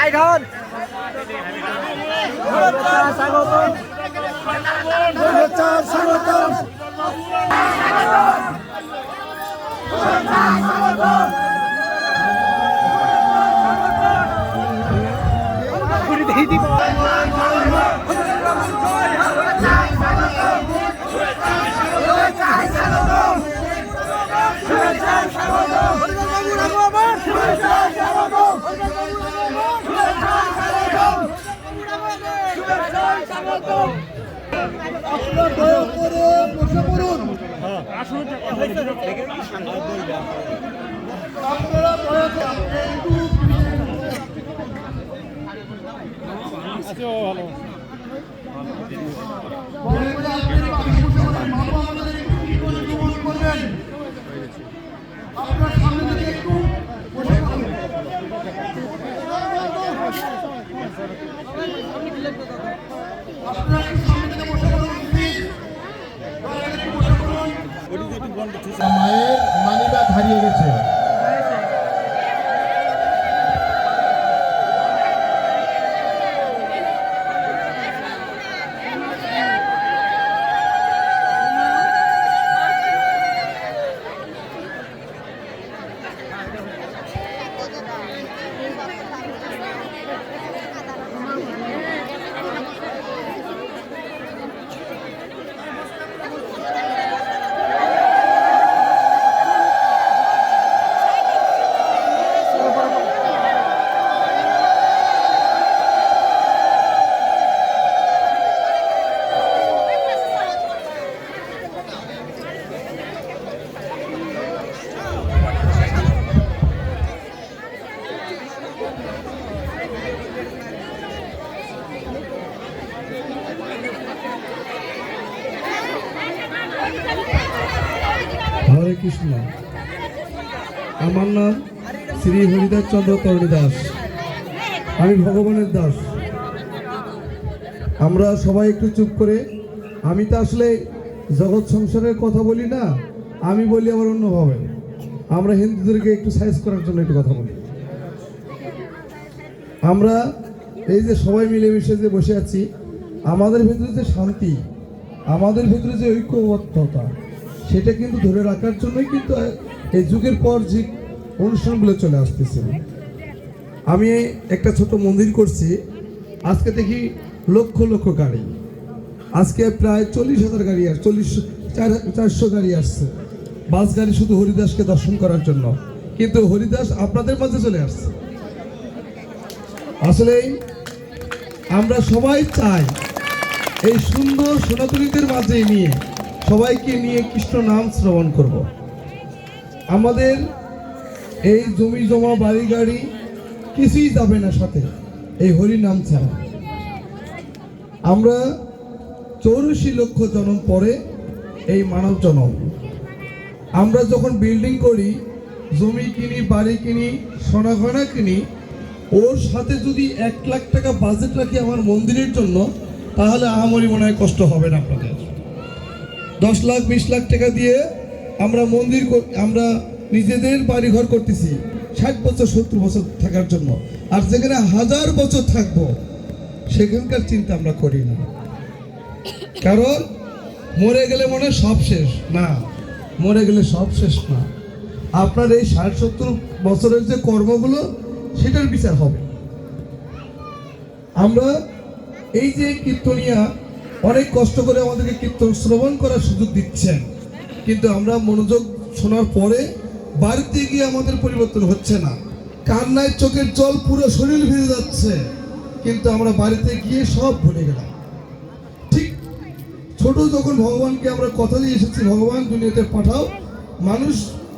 Side হন। স্বাগতম মায়ের মানিব্যাগ হারিয়ে গেছে। হরে কৃষ্ণ। আমার নাম শ্রী হরিদাস চন্দ্র তরণী দাস। আমি ভগবানের দাস। আমরা সবাই একটু চুপ করে, আমি তো আসলে জগৎ সংসারের কথা বলি না, আমি বলি আবার অন্যভাবে। আমরা হিন্দুদেরকে একটু সাইজ করার জন্য একটু কথা বলি। আমরা এই যে সবাই মিলেমিশে যে বসে আছি, আমাদের ভিতরে যে শান্তি, আমাদের ভিতরে যে ঐক্যবদ্ধতা, সেটা কিন্তু ধরে রাখার জন্যই কিন্তু এই যুগের পর যে অনুষ্ঠানগুলো চলে আসতেছে। আমি একটা ছোট মন্দির করছি, আজকে দেখি লক্ষ লক্ষ গাড়ি, আজকে প্রায় 40,000 গাড়ি আসছে, 400 গাড়ি আসছে, বাস গাড়ি শুধু হরিদাসকে দর্শন করার জন্য। কিন্তু হরিদাস আপনাদের মাঝে চলে আসছে। আসলে আমরা সবাই চাই এই সুন্দর সনাতনীদের মাঝে নিয়ে সবাইকে নিয়ে কৃষ্ণ নাম শ্রবণ করব। আমাদের এই জমি জমা বাড়ি গাড়ি কিছুই যাবে না সাথে এই হরি নাম ছাড়া। আমরা 84 লক্ষ জন্ম পরে এই মানব জন্ম। আমরা যখন বিল্ডিং করি, জমি কিনি, বাড়ি কিনি, সোনা গয়না কিনি, ওর সাথে যদি 1 লাখ টাকা বাজেট রাখি আমার মন্দিরের জন্য, তাহলে আমারই মনে হয় কষ্ট হবে না আপনাদের। 10 লাখ 20 লাখ টাকা দিয়ে আমরা মন্দির, আমরা নিজেদের বাড়িঘর করতেছি 60 বছর 70 বছর থাকার জন্য, আর যেখানে 1000 বছর থাকবো সেখানকার চিন্তা আমরা করি না। কারণ মরে গেলে মনে সব শেষ না, মরে গেলে সব শেষ না। আপনার এই 60-70 বছরের যে কর্মগুলো, সেটার বিচার হবে। আমরা এই যে কীর্তনিয়া অনেক কষ্ট করে আমাদেরকে কীর্তন শ্রবণ করার সুযোগ দিচ্ছেন, কিন্তু আমরা মনোযোগ শোনার পরে বাড়িতে গিয়ে আমাদের পরিবর্তন হচ্ছে না। কান্নায় চোখের জল পুরো শরীর ভিজে যাচ্ছে, কিন্তু আমরা বাড়িতে গিয়ে সব ভুলে গেলাম। ঠিক ছোট যখন ভগবানকে আমরা কথা দিয়ে এসেছি, ভগবান দুনিয়াতে পাঠাও মানুষ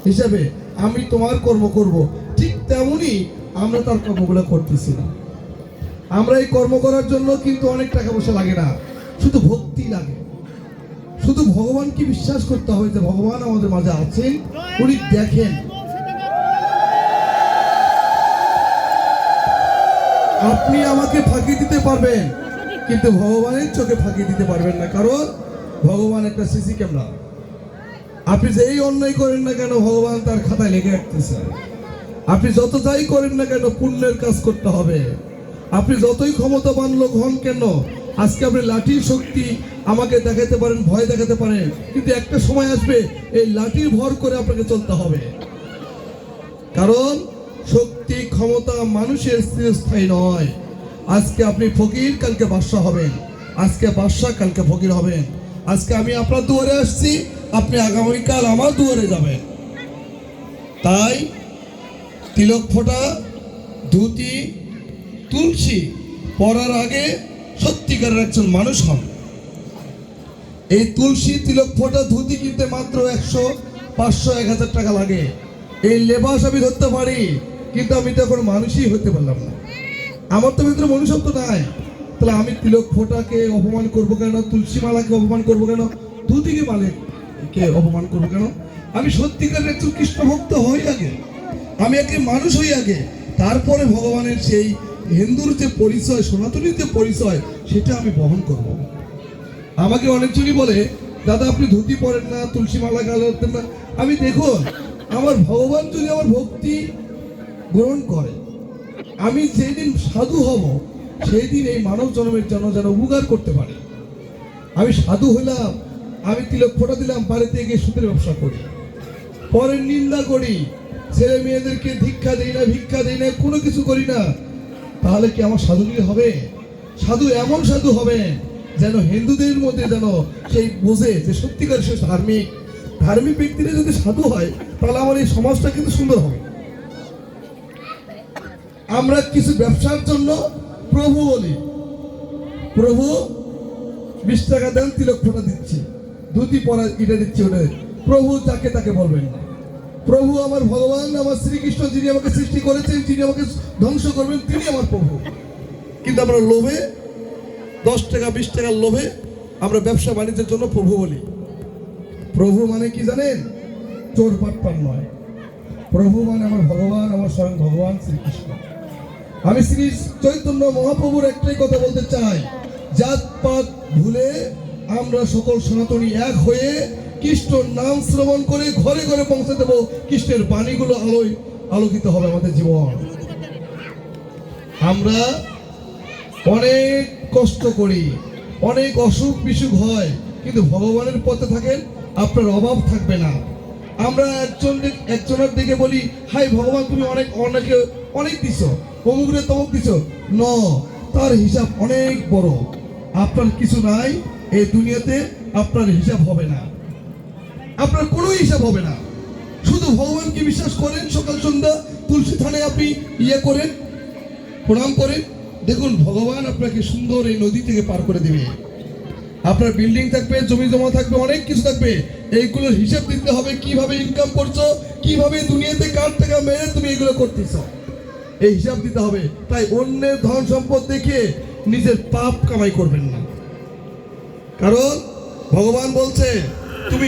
হিসাবে, আমি তোমার কর্ম করব, ঠিক তেমনই আমরা তার কর্মগুলো করতেছি না। আমরা এই কর্ম করার জন্য কিন্তু অনেক টাকা পয়সা লাগে না, শুধু ভক্তি লাগে। শুধু ভগবানকে বিশ্বাস করতে হবে যে ভগবান আমাদের মাঝে আছেন, উনি দেখেন। আপনি আমাকে ফাঁকি দিতে পারবেন, কিন্তু ভগবানের চোখে ফাঁকি দিতে পারবেন না, কারণ ভগবান একটা সিসি ক্যামেরা। আপনি যেই অন্যায় করেন না কেন, ভগবান তার খাতায় লেগে রাখতেছে। আপনি যত যাই করেন না কেন, পুণ্যের কাজ করতে হবে, আপনি যতই ক্ষমতাবান লোক হন কেন, আজকে আপনি লাঠির শক্তি আমাকে দেখাতে পারেন, ভয় দেখাতে পারেন, কিন্তু একটা সময় আসবে এই লাঠির ভর করে আপনাকে চলতে হবে। কারণ শক্তি ক্ষমতা মানুষের স্থিরস্থায়ী নয়। আজকে আপনি ফকির, কালকে বাদশা হবেন, আজকে বাদশা কালকে ফকির হবেন। আজকে আমি আপনার দুয়ারে আসছি, আপনি আগামীকাল আমার দুয়ারে যাবেন। তাই তিলক ফোঁটা, ধুতি, তুলসী পরার আগে সত্যিকারের একজন মানুষ হন। এই তুলসী, তিলক ফোঁটা, ধুতি কিনতে মাত্র 100, 500, 1000 টাকা লাগে। এই লেবাস আমি ধরতে পারি, কিন্তু আমি তো এখন মানুষই হতে পারলাম না। আমার তো ভিতরে মনুষ্যত্ব নাই। তাহলে আমি তিলক ফোঁটাকে অপমান করবো কেন? তুলসী মালাকে অপমান করবো কেন? ধুতিকে মালিককে অপমান করবো কেন? আমি সত্যিকারের একজন কৃষ্ণ ভক্ত হই আগে, আমি একে মানুষ হই আগে, তারপরে ভগবানের সেই হিন্দুর যে পরিচয়, সনাতনীর যে পরিচয়, সেটা আমি বহন করব। আমাকে অনেকজনই বলে, দাদা আপনি ধুতি পরেন না, তুলসী মালা গালাতেন না। আমি দেখুন, আমার ভগবান যদি আমার ভক্তি গ্রহণ করে, আমি যেদিন সাধু হব সেই দিন এই মানব জন্মের জন্য যেন উপকার করতে পারে। আমি সাধু হইলাম, আমি তিলক ফোঁটা দিলাম, বাড়িতে গিয়ে সুদের ব্যবসা করি, পরের নিন্দা করি, ছেলে মেয়েদেরকে ভিক্ষা দেই না, কোনো কিছু করি না, তাহলে কি আমার সাধুগিরি হবে? সাধু এমন সাধু হবে যেন হিন্দুদের মধ্যে যেন সেই বোঝে যে সত্যিকার সে ধার্মিক। ধার্মিক ব্যক্তিরা যদি সাধু হয়, তাহলে আমার এই সমাজটা কিন্তু সুন্দর হবে। আমরা কিছু ব্যবসার জন্য প্রভু বলি, প্রভু 20 টাকা দেন, তিলক ফোঁটা দিচ্ছি, ধুতি পরা এটা দিচ্ছি, ওটা প্রভু যাকে তাকে বলবেন না। প্রভু আমার ভগবান, আমার শ্রীকৃষ্ণ, যিনি আমাকে সৃষ্টি করেছেন, যিনি আমাকে ধ্বংস করবেন, তিনি আমার প্রভু। কিন্তু আমরা লোভে, 10 টাকা 20 টাকার লোভে আমরা ব্যবসা বাণিজ্যের জন্য প্রভু বলি। প্রভু মানে কি জানেন? চোর পাটপার নয়। প্রভু মানে আমার ভগবান, আমার স্বয়ং ভগবান শ্রীকৃষ্ণ। আমি শ্রী চৈতন্য মহাপ্রভুর একটাই কথা বলতে চাই, জাতপাত ভুলে আমরা সকল সনাতনী এক হয়ে কৃষ্ণর নাম শ্রবণ করে ঘরে ঘরে পৌঁছে দেব। কৃষ্ণের বাণীগুলো আলোয় আলোকিত হবে আমাদের জীবন। আমরা অনেক কষ্ট করি, অনেক অসুখ বিসুখ হয়, কিন্তু ভগবানের পথে থাকেন, আপনার অভাব থাকবে না। আমরা একজনের দিকে বলি, হাই ভগবান তুমি অনেক দিছো, অমুকরে তমুক দিছো, ন তার হিসাব অনেক বড়। আপনার কিছু নাই এই দুনিয়াতে, আপনার হিসাব হবে না, আপনার কোনো হিসাব হবে না। শুধু ভগবানকে বিশ্বাস করেন, সকাল সন্ধ্যা তুলসী থানে আপনি করেন, প্রণাম করেন, দেখুন ভগবান আপনাকে সুন্দর এই নদী থেকে পার করে দেবে। আপনার বিল্ডিং থাকবে, জমি জমা থাকবে, অনেক কিছু থাকবে, এইগুলোর হিসাব দিতে হবে। কিভাবে ইনকাম করছো, কিভাবে দুনিয়াতে কার টাকা মেরে তুমি এগুলো করতেছো, এই হিসাব দিতে হবে। তাই অন্যের ধন সম্পদ দেখে নিজের পাপ কামাই করবেন না। কারণ ভগবান বলছে, তুমি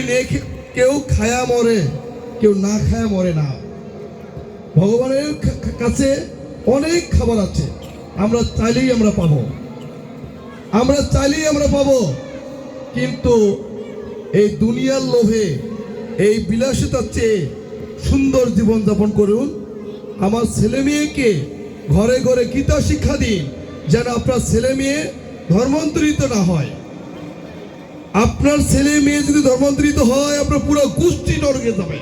কেউ খায়া মরে, কেউ না খায়া মরে না। ভগবানের কাছে অনেক খাবার আছে, আমরা চাইলেই আমরা পাবো, কিন্তু এই দুনিয়ার লোভে, এই বিলাসিতার চেয়ে সুন্দর জীবন যাপন করুন। আমার ছেলে মেয়েকে ঘরে ঘরে গীতা শিক্ষা দিন, যেন আপনার ছেলে মেয়ে ধর্মান্তরিত না হয়। আপনার ছেলে মেয়ে যদি ধর্মান্তরিত হয়, আপনার পুরো গোষ্ঠী নরকে যাবে,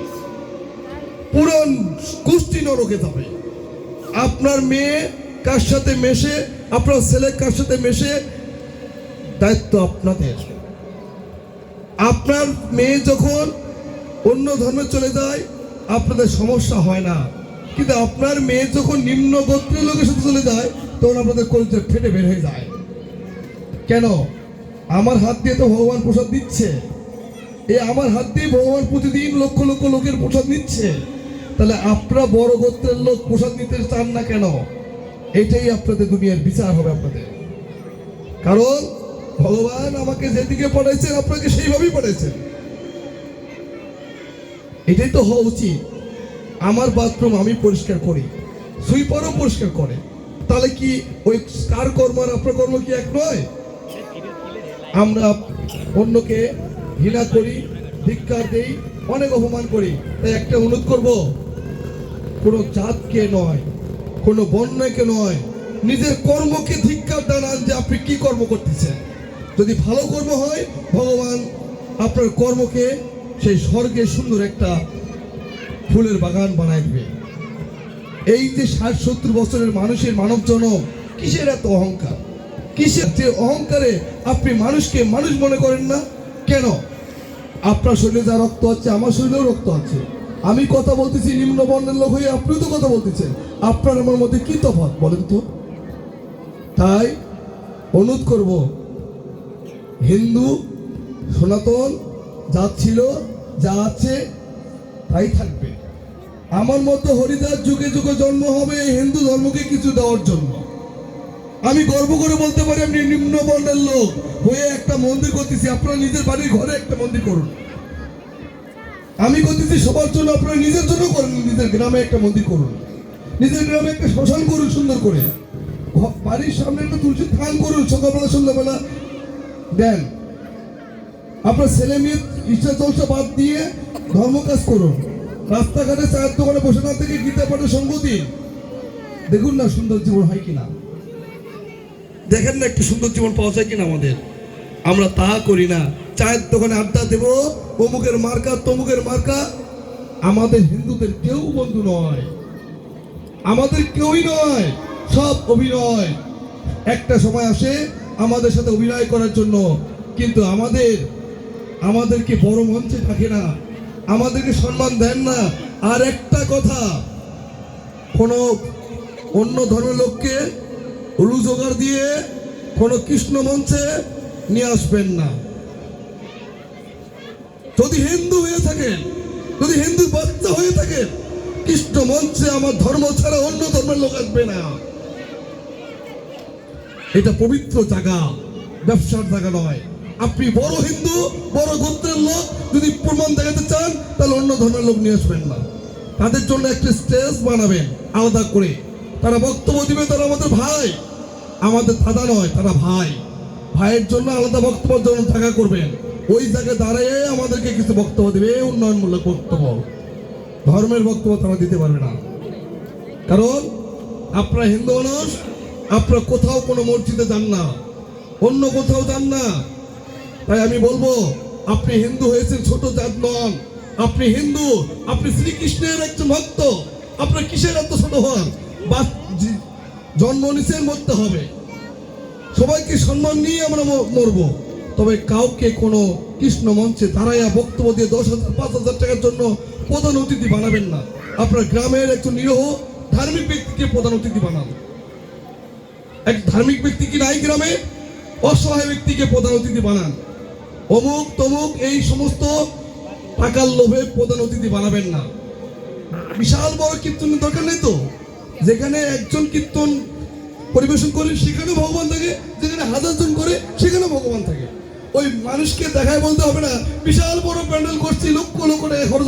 পুরো গোষ্ঠী নরকে যাবে। আপনার মেয়ে কার সাথে মেশে, আপনার ছেলে কার সাথে মেশে, দায়িত্ব আপনাদের। আপনার মেয়ে যখন অন্য ধর্মে চলে যায়, আপনাদের সমস্যা হয় না, কিন্তু আপনার মেয়ে যখন নিম্ন গোত্রের লোকের সাথে চলে যায়, তখন আপনাদের কলিজা ফেটে বের হয়ে যায়। কেন? আমার হাত দিয়ে তো ভগবান প্রসাদ দিচ্ছে, আমার হাত দিয়ে ভগবান প্রতিদিন লক্ষ লক্ষ লোকের প্রসাদ নিচ্ছে। তাহলে আপনারা বড় গোত্রের লোক প্রসাদ নিতে চান না কেন? এটাই আপনাদের দুনিয়ার বিচার হবে আপনাদের। কারণ ভগবান আমাকে যেদিকে পাঠাইছেন, আপনাকে সেইভাবেই পাঠাইছেন। এটাই তো হওয়া উচিত। আমার বাথরুম আমি পরিষ্কার করি, সুইপারও পরিষ্কার করে, তাহলে কি ওই কার কর্ম আর আপনার কর্ম কি এক নয়? আমরা অন্যকে ঘৃণা করি, ধিক্কার দেই, অনেক অপমান করি। তাই একটা অনুরোধ করব, কোনো জাতকে নয়, কোনো বর্ণকে নয়, নিজের কর্মকে ধিক্কার জানান যে আপনি কি কর্ম করতেছেন। যদি ভালো কর্ম হয়, ভগবান আপনার কর্মকে সেই স্বর্গে সুন্দর একটা ফুলের বাগান বানায় দিবে। এই যে 60-70 বছরের মানুষের মানব জনম, কিসের এত অহংকার? কিসের যে অহংকারে আপনি মানুষকে মানুষ মনে করেন না কেন? আপনার শরীরে যা রক্ত আছে আমার শরীরেও রক্ত আছে। আমি কথা বলতেছি নিম্ন বর্ণের লোক হয়ে, আপনিও তো কথা বলতেছেন। আপনার আমার মধ্যে কি তফাৎ বলেন তো? তাই অনুরোধ করব, হিন্দু সনাতন যা ছিল যা আছে তাই থাকবে। আমার মতো হরিদাস যুগে যুগে জন্ম হবে এই হিন্দু ধর্মকে কিছু দেওয়ার জন্য। আমি গর্ব করে বলতে পারি আমি নিম্ন বর্ণের লোক হয়ে একটা মন্দির করতেছি। আপনারা নিজের বাড়ির ঘরে একটা মন্দির করুন। আমি করতেছি সবার জন্য, আপনারা নিজের জন্য করেন। নিজের গ্রামে একটা মন্দির করুন, নিজের গ্রামে একটা শ্মশান করুন সুন্দর করে, বাড়ির সামনে একটা তুলসী থান করুন, সকালবেলা সন্ধ্যাবেলা দেন। আপনার ছেলে মেয়ে ইচ্ছা চলসা বাদ দিয়ে ধর্ম কাজ করুন। রাস্তাঘাটে চায়ের দোকানে বসে না থেকে গীতা পাঠে সঙ্গ দিন। দেখুন না সুন্দর জীবন হয় কিনা, দেখেন না একটু সুন্দর জীবন পাওয়া যায় কিনা আমাদের। আমরা তা করি না। চায়ের দোকানে আড্ডা দেব, অমুকের মার্কা তমুকের মার্কা। আমাদের হিন্দুদের কেউ বন্ধু নয়, আমাদের কেউই নয়, সব অভিনয়। একটা সময় আসে আমাদের সাথে অভিনয় করার জন্য, কিন্তু আমাদেরকে বড় মঞ্চে থাকে না, আমাদেরকে সম্মান দেন না। আর একটা কথা, কোনো অন্য ধর্মের লোককে উলু জোগাড় দিয়ে কোনো কৃষ্ণ মঞ্চে নিয়ে আসবেন না। যদি হিন্দু হয়ে থাকেন, যদি হিন্দু বাচ্চা হয়ে থাকেন, কৃষ্ণ মঞ্চে আমার ধর্ম ছাড়া অন্য ধর্মের লোক আসবে না। এটা পবিত্র জায়গা, ব্যবসার জায়গা নয়। আপনি বড় হিন্দু, বড় গোত্রের লোক যদি প্রমাণ দেখাতে চান, তাহলে অন্য ধর্মের লোক নিয়ে আসবেন না। তাদের জন্য একটা স্টেজ বানাবেন আলাদা করে, তারা বক্তব্য দিবে। তারা আমাদের ভাই, আমাদের দাদা নয়, তারা ভাই। ভাইয়ের জন্য আলাদা বক্তব্যের জন্য জায়গা করবেন। ওই জায়গায় দাঁড়িয়ে আমাদেরকে কিছু বক্তব্য দিবে, উন্নয়নমূলক বক্তব্য। ধর্মের বক্তব্য তারা দিতে পারবে না, কারণ আপনারা হিন্দু মানুষ। আপনারা কোথাও কোনো মসজিদে যান না, অন্য কোথাও যান না। তাই আমি বলবো, আপনি হিন্দু হয়েছেন, ছোট জাত নন। আপনি হিন্দু, আপনি শ্রীকৃষ্ণের একজন ভক্ত। আপনার কিসের এত ছোট হন? জন্ম নিছেন, মরতে হবে। সবাইকে সম্মান নিয়ে আমরা মরবো। তবে কাউকে কোনো কৃষ্ণ মঞ্চে দাঁড়াইয়া বক্তব্য দিয়ে 10,000 5,000 টাকার জন্য প্রধান অতিথি বানাবেন না। আপনার গ্রামের একজন নিরীহ ধার্মিক ব্যক্তিকে প্রধান অতিথি বানান। এক ধার্মিক ব্যক্তি কি নাই গ্রামে? অসহায় ব্যক্তিকে প্রধান অতিথি বানান। অমুক তমুক এই সমস্ত টাকার লোভে প্রধান অতিথি বানাবেন না। বিশাল বড় কীর্তনের দরকার নেই তো। যেখানে একজন কীর্তন পরিবেশন করে সেখানে ভগবান থাকে, যেখানে 1000 জন করে সেখানে ভগবান থাকে। ওই মানুষকে দেখায় বলতে হবে না বিশাল বড় প্যান্ডেল করছি, লক্ষ লক্ষ টাকা খরচ